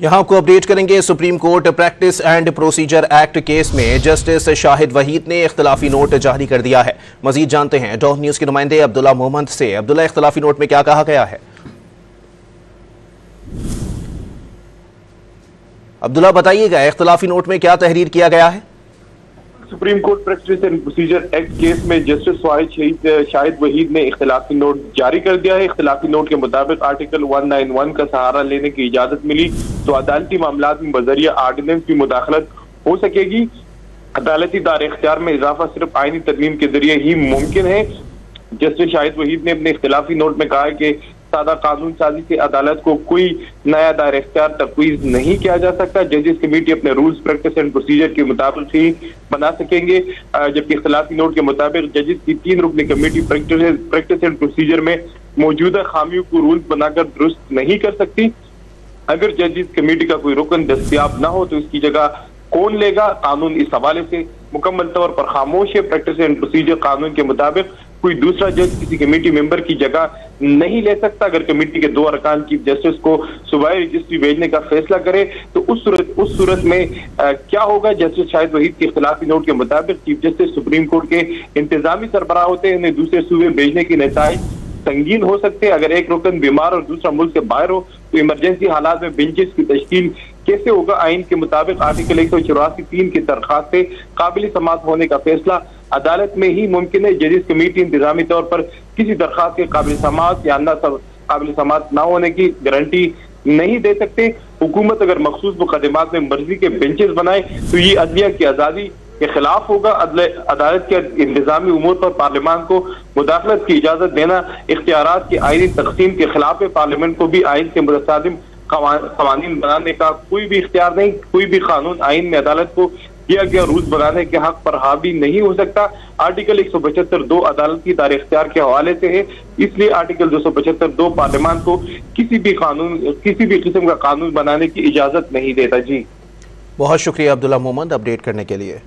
यहाँ आपको अपडेट करेंगे। Supreme court practice and procedure act case में जस्टिस शाहिद वहीद ने इख्तिलाफी नोट जारी कर दिया है। मजीद जानते हैं डॉन न्यूज के नुमाइंदे अब्दुल्ला मोहम्मद से। अब्दुल्ला, इख्तिलाफी नोट में क्या कहा गया है? अब्दुल्ला बताइएगा, इख्तिलाफी नोट में क्या तहरीर किया गया है? Supreme court practice and procedure act case में जस्टिस शाहिद वहीद ने इख्तिलाफी नोट जारी कर दिया है। इख्तिलाफी नोट के मुताबिक आर्टिकल 191 का सहारा लेने की इजाजत मिली तो अदालती मामलात में बजरिया आर्डिनेंस की मुदाखलत हो सकेगी। अदालती दार इख्तियार में इजाफा सिर्फ आईनी तरमीम के जरिए ही मुमकिन है। जस्टिस शाहिद वहीद ने अपने इख्तिलाफी नोट में कहा कि सादा कानून साजी से अदालत को कोई नया दायरा इख्तियार तफवीज नहीं किया जा सकता। जजेस कमेटी अपने रूल्स प्रैक्टिस एंड प्रोसीजर के मुताबिक ही बना सकेंगे, जबकि इख्तिलाफी नोट के मुताबिक जजेस की 3 रुकनी कमेटी प्रैक्टिस एंड प्रोसीजर में मौजूदा खामियों को रूल्स बनाकर दुरुस्त नहीं कर सकती। अगर जजेस कमेटी का कोई रुकन दस्तियाब ना हो तो इसकी जगह कौन लेगा? कानून इस हवाले से मुकम्मल तौर पर खामोश है। प्रैक्टिस एंड प्रोसीजर कानून के मुताबिक कोई दूसरा जज किसी कमेटी मेंबर की जगह नहीं ले सकता। अगर कमेटी के 2 अरकान चीफ जस्टिस को सूबाई रजिस्ट्री भेजने का फैसला करे तो उस सूरत में क्या होगा? जस्टिस शाहिद वहीद के इख्तिलाफी नोट के मुताबिक चीफ जस्टिस सुप्रीम कोर्ट के इंतजामी सरबराह होते हैं, उन्हें दूसरे सूबे भेजने के नताइज संगीन हो सकते हैं। अगर एक रुकन बीमार और दूसरा मुल्क से बाहर हो तो इमरजेंसी हालात में बेंचेस की तश्कील कैसे होगा? आइन के मुताबिक आर्टिकल 184(3) की दरखास्त से काबिल समाअत होने का फैसला अदालत में ही मुमकिन है। जजेस कमेटी इंतजामी तौर पर किसी दरखास्त के काबिल समाअत या काबिल समाअत न होने की गारंटी नहीं दे सकते। हुकूमत अगर मखसूस मुकदमात में मर्जी के बेंचेस बनाए तो ये अदलिया की आज़ादी के खिलाफ होगा। अदालत के इंतजामी उमूर पर पार्लियामान को मुदाखलत की इजाजत देना इख्तियारात की आईनी तकसीम के खिलाफ है। पार्लियामेंट को भी आइन के मुतसादिम कवानीन बनाने का कोई भी इख्तियार नहीं। कोई भी कानून आइन में अदालत को दिया गया रूल्स बनाने के हक पर हावी नहीं हो सकता। आर्टिकल 175(2) अदालती दायरे इख्तियार के हवाले से है, इसलिए आर्टिकल 275(2) पार्लियामान को किसी भी किस्म का कानून बनाने की इजाजत नहीं देता। जी बहुत शुक्रिया अब्दुल्ला मोहम्मद अपडेट करने के लिए।